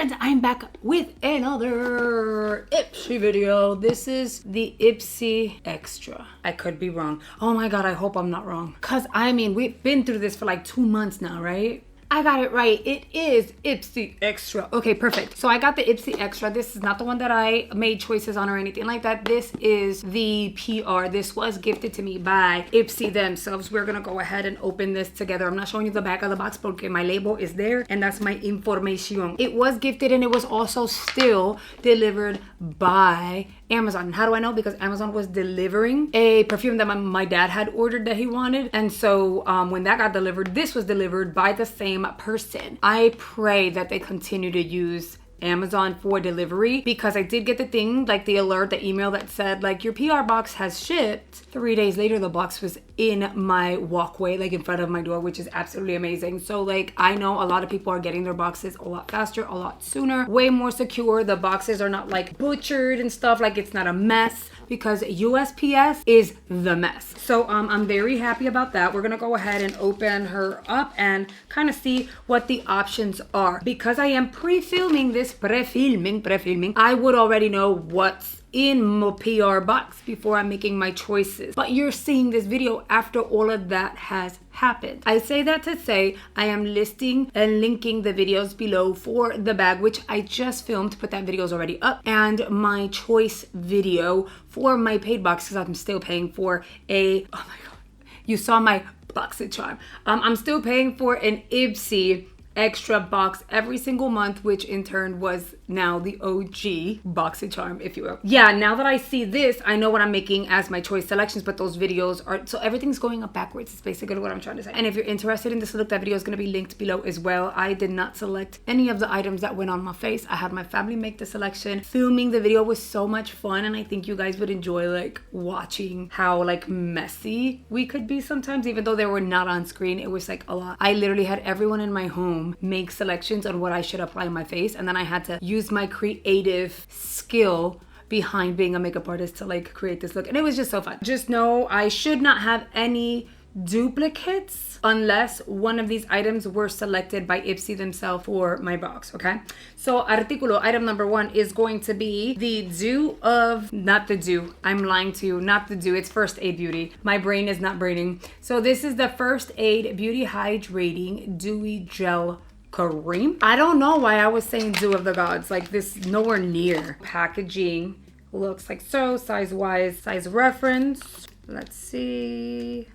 friends, I'm back with another Ipsy video. This is the Ipsy Extra. I could be wrong. Oh my god, I hope I'm not wrong. Cause I mean, we've been through this for like 2 months now, right? I got it right. It is Ipsy Extra. Okay, perfect. So I got the Ipsy Extra. This is not the one that I made choices on or anything like that. This is the PR. This was gifted to me by Ipsy themselves. We're gonna go ahead and open this together. I'm not showing you the back of the box because my label is there and that's my information. It was gifted and it was also still delivered by Amazon. How do I know? Because Amazon was delivering a perfume that my dad had ordered that he wanted. And so when that got delivered, this was delivered by the same person. I pray that they continue to use Amazon for delivery, because I did get the thing, like the alert, the email that said like your PR box has shipped. 3 days later, the box was in my walkway, like in front of my door, which is absolutely amazing. So like, I know a lot of people are getting their boxes a lot faster, a lot sooner, way more secure. The boxes are not like butchered and stuff, like it's not a mess, because USPS is the mess. So I'm very happy about that. We're gonna go ahead and open her up and kind of see what the options are. Because I am pre-filming this, pre-filming, I would already know what's in my PR box before I'm making my choices. But you're seeing this video after all of that has happened. I say that to say I am listing and linking the videos below for the bag, which I just filmed, but that video is already up, and my choice video for my paid box, because I'm still paying for a, oh my god, you saw my Boxycharm. I'm still paying for an Ipsy Extra box every single month, which in turn was now the OG Boxycharm, if you will. Yeah, now that I see this, I know what I'm making as my choice selections, but those videos are, so everything's going up backwards. It's basically what I'm trying to say. And if you're interested in this look, that video is going to be linked below as well. I did not select any of the items that went on my face. I had my family make the selection. Filming the video was so much fun, and I think you guys would enjoy like watching how like messy we could be sometimes, even though they were not on screen. It was like a lot. I literally had everyone in my home make selections on what I should apply on my face, and then I had to use my creative skill behind being a makeup artist to like create this look, and it was just so fun. Just know I should not have any duplicates unless one of these items were selected by Ipsy themselves for my box, okay? So artículo item number 1 is going to be the Dew of, not the Dew, I'm lying to you, not the Dew, it's First Aid Beauty. My brain is not braining. So this is the First Aid Beauty Hydrating Dewy Gel Cream. I don't know why I was saying Dew of the Gods, like this nowhere near. Packaging looks like so, size-wise, size reference. Let's see.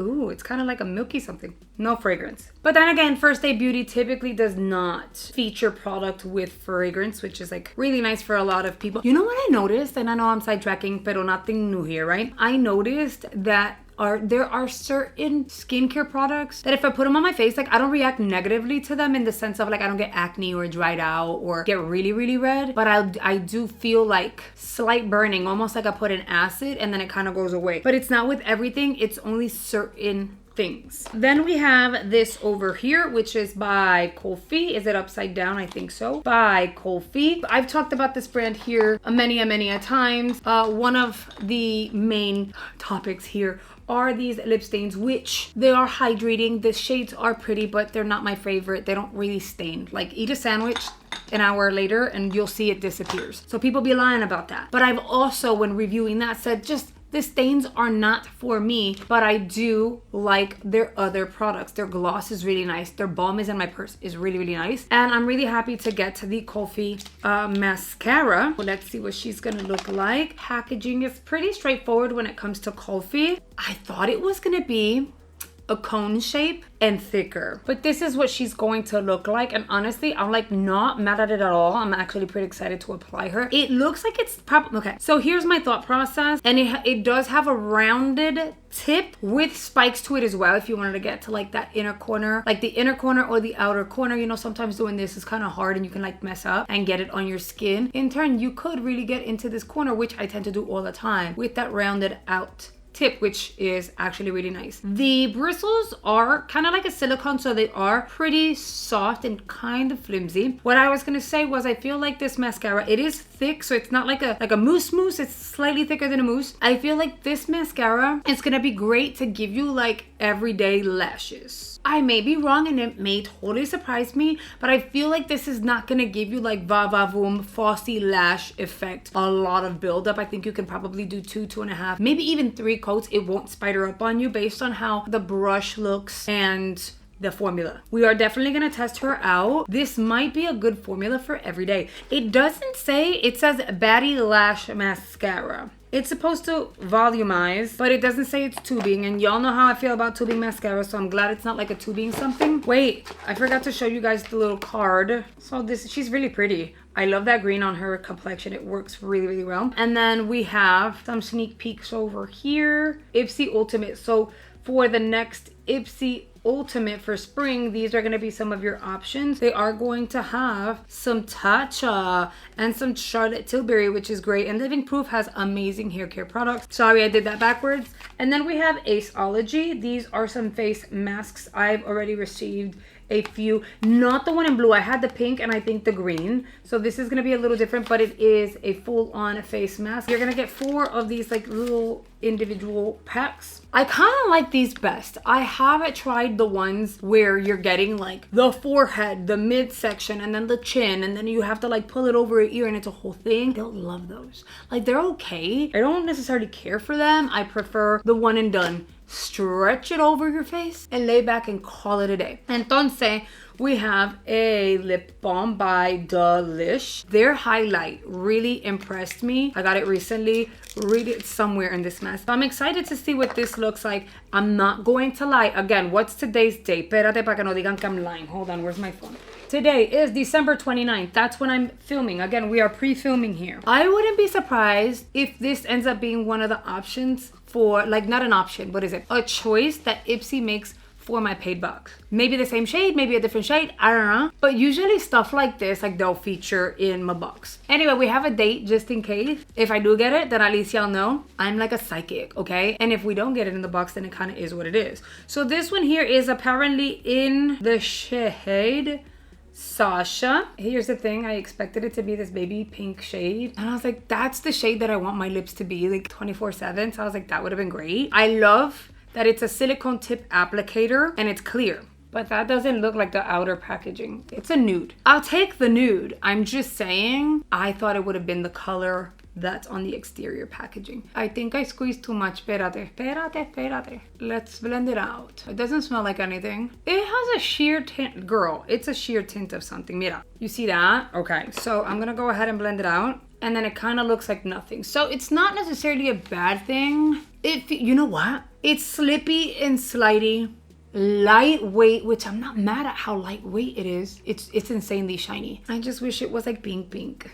Ooh, it's kind of like a milky something. No fragrance. But then again, First Aid Beauty typically does not feature product with fragrance, which is like really nice for a lot of people. You know what I noticed? And I know I'm sidetracking, but nothing new here, right? I noticed that there are certain skincare products that if I put them on my face, like I don't react negatively to them in the sense of like I don't get acne or dried out or get really, really red, but I do feel like slight burning, almost like I put an acid and then it kind of goes away. But it's not with everything, it's only certain things. Then we have this over here, which is by Kofi. Is it upside down? I think so. By Kofi. I've talked about this brand here many a times. One of the main topics here are these lip stains, which they are hydrating. The shades are pretty, but they're not my favorite. They don't really stain. Like eat a sandwich an hour later and you'll see it disappears. So people be lying about that. But I've also, when reviewing that, said just the stains are not for me, but I do like their other products. Their gloss is really nice. Their balm is in my purse is really, really nice. And I'm really happy to get to the Kofi mascara. Well, let's see what she's gonna look like. Packaging is pretty straightforward when it comes to Kofi. I thought it was gonna be a cone shape and thicker, but this is what she's going to look like, and honestly I'm like not mad at it at all. I'm actually pretty excited to apply her. It looks like it's probably okay. So here's my thought process, and it does have a rounded tip with spikes to it as well if you wanted to get to like that inner corner, like the inner corner or the outer corner. You know, sometimes doing this is kind of hard and you can like mess up and get it on your skin. In turn, you could really get into this corner, which I tend to do all the time, with that rounded out tip, which is actually really nice. The bristles are kind of like a silicone, so they are pretty soft and kind of flimsy. What I was gonna say was I feel like this mascara, it is thick, so it's not like a mousse. It's slightly thicker than a mousse. I feel like this mascara is gonna be great to give you like everyday lashes. I may be wrong and it may totally surprise me, but I feel like this is not gonna give you like va va voom frosty lash effect, a lot of buildup. I think you can probably do 2.5, maybe even 3 coats. It won't spider up on you based on how the brush looks and the formula. We are definitely gonna test her out. This might be a good formula for every day. It doesn't say, it says Baddie Lash Mascara. It's supposed to volumize, but it doesn't say it's tubing, and y'all know how I feel about tubing mascara, so I'm glad it's not like a tubing something. Wait, I forgot to show you guys the little card. So she's really pretty. I love that green on her complexion. It works really, really well. And then we have some sneak peeks over here. Ipsy Ultimate. So for the next Ipsy Ultimate for spring, these are going to be some of your options. They are going to have some Tatcha and some Charlotte Tilbury, which is great. And Living Proof has amazing hair care products. Sorry, I did that backwards. And then we have Aceology. These are some face masks. I've already received a few, not the one in blue. I had the pink and I think the green. So this is going to be a little different, but it is a full-on face mask. You're going to get 4 of these like little individual packs. I kind of like these best. I haven't tried the ones where you're getting like the forehead, the midsection, and then the chin, and then you have to like pull it over your ear and it's a whole thing. Don't love those. Like, they're okay. I don't necessarily care for them. I prefer the one and done. Stretch it over your face and lay back and call it a day. Entonces, we have a lip balm by Delish. Their highlight really impressed me. I got it recently. Read it somewhere in this mask. So I'm excited to see what this looks like. I'm not going to lie. Again, what's today's date? Espérate para que no digan que I'm lying. Hold on, where's my phone? Today is December 29th. That's when I'm filming. Again, we are pre-filming here. I wouldn't be surprised if this ends up being one of the options for, like, not an option, what is it? A choice that Ipsy makes for my paid box. Maybe the same shade, maybe a different shade, I don't know. But usually stuff like this, like, they'll feature in my box. Anyway, we have a date just in case. If I do get it, then at least y'all know I'm like a psychic, okay? And if we don't get it in the box, then it kind of is what it is. So this one here is apparently in the shade Sasha. Here's the thing, I expected it to be this baby pink shade, and I was like, that's the shade that I want my lips to be, like 24/7. So I was like, that would have been great. I love that it's a silicone tip applicator and it's clear, but that doesn't look like the outer packaging. It's a nude. I'll take the nude. I'm just saying, I thought it would have been the color that's on the exterior packaging. I think I squeezed too much. Espérate. Let's blend it out. It doesn't smell like anything. It has a sheer tint, girl. It's a sheer tint of something. Mira, you see that? Okay, so I'm gonna go ahead and blend it out. And then it kind of looks like nothing. So it's not necessarily a bad thing. You know what? It's slippy and slidey. Lightweight, which I'm not mad at how lightweight it is. It's insanely shiny. I just wish it was like pink.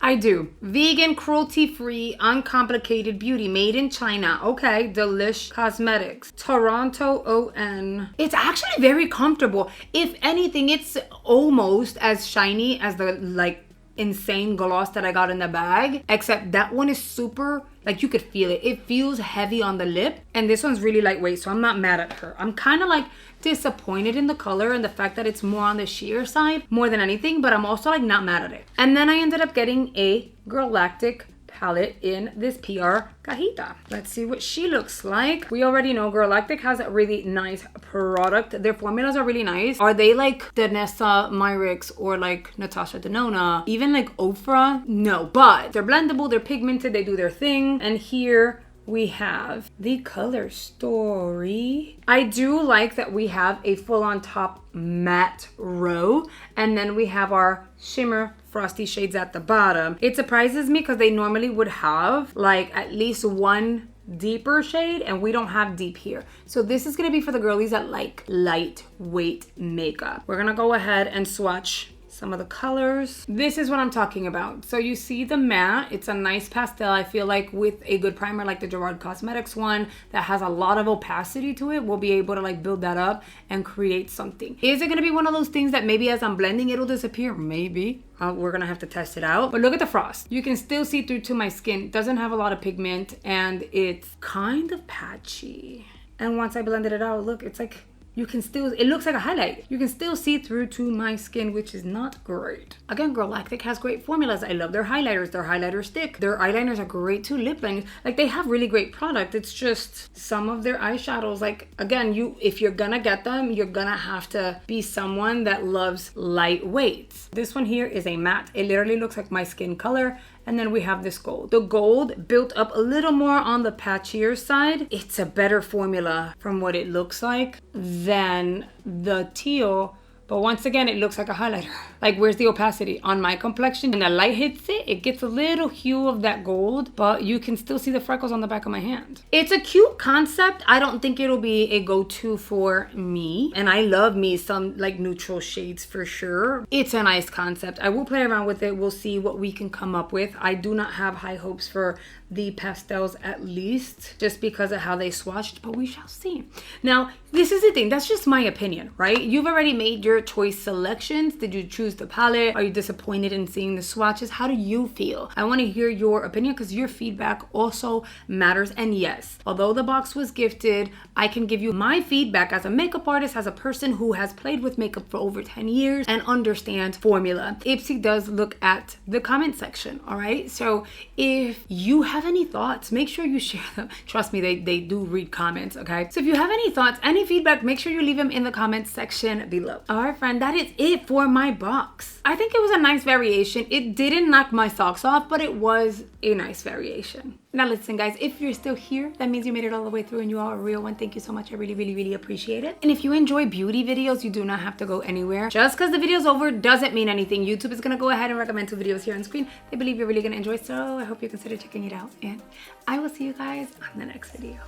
I do. Vegan, cruelty-free, uncomplicated beauty, made in China. Okay, Delish Cosmetics. Toronto ON. It's actually very comfortable. If anything, it's almost as shiny as the like insane gloss that I got in the bag, except that one is super, like, you could feel it. It feels heavy on the lip, and this one's really lightweight, so I'm not mad at her. I'm kind of like disappointed in the color and the fact that it's more on the sheer side more than anything, but I'm also like not mad at it. And then I ended up getting a Girlactic palette in this PR cajita. Let's see what she looks like. We already know Girlactic has a really nice product. Their formulas are really nice. Are they like Danessa Myricks or like Natasha Denona? Even like Ofra? No, but they're blendable, they're pigmented, they do their thing. And here we have the color story. I do like that we have a full-on top matte row, and then we have our shimmer frosty shades at the bottom. It surprises me because they normally would have like at least one deeper shade, and we don't have deep here. So this is gonna be for the girlies that like lightweight makeup. We're gonna go ahead and swatch some of the colors. This is what I'm talking about. So you see the matte, it's a nice pastel. I feel like with a good primer like the Gerard Cosmetics one that has a lot of opacity to it, we'll be able to like build that up and create something. Is it gonna be one of those things that maybe as I'm blending it'll disappear? Maybe. We're gonna have to test it out. But look at the frost. You can still see through to my skin. It doesn't have a lot of pigment and it's kind of patchy. And once I blended it out, look, it's like, you can still, it looks like a highlight. You can still see through to my skin, which is not great. Again, Galactic has great formulas. I love their highlighters. Their highlighter stick. Their eyeliners are great too. Lip liners. Like, they have really great product. It's just some of their eyeshadows, like, again, if you're gonna get them, you're gonna have to be someone that loves lightweights. This one here is a matte. It literally looks like my skin color. And then we have this gold. The gold built up a little more on the patchier side. It's a better formula from what it looks like than the teal. But once again, it looks like a highlighter. Like, where's the opacity? On my complexion, when the light hits it, it gets a little hue of that gold, but you can still see the freckles on the back of my hand. It's a cute concept. I don't think it'll be a go-to for me. And I love me some like neutral shades for sure. It's a nice concept. I will play around with it. We'll see what we can come up with. I do not have high hopes for the pastels, at least, just because of how they swatched, but we shall see. Now, this is the thing. That's just my opinion, right? You've already made your choice selections. Did you choose the palette? Are you disappointed in seeing the swatches? How do you feel? I want to hear your opinion because your feedback also matters. And yes, although the box was gifted, I can give you my feedback as a makeup artist, as a person who has played with makeup for over 10 years and understands formula. Ipsy does look at the comment section, all right? So if you have any thoughts, make sure you share them. Trust me, they do read comments, okay? So if you have any thoughts, any feedback, make sure you leave them in the comments section below. All right, friend, that is it for my box. I think it was a nice variation. It didn't knock my socks off, but it was a nice variation. Now listen, guys, if you're still here, that means you made it all the way through and you are a real one. Thank you so much. I really, really, really appreciate it. And if you enjoy beauty videos, you do not have to go anywhere. Just because the video's over doesn't mean anything. YouTube is going to go ahead and recommend 2 videos here on screen they believe you're really going to enjoy. So I hope you consider checking it out. And I will see you guys on the next video.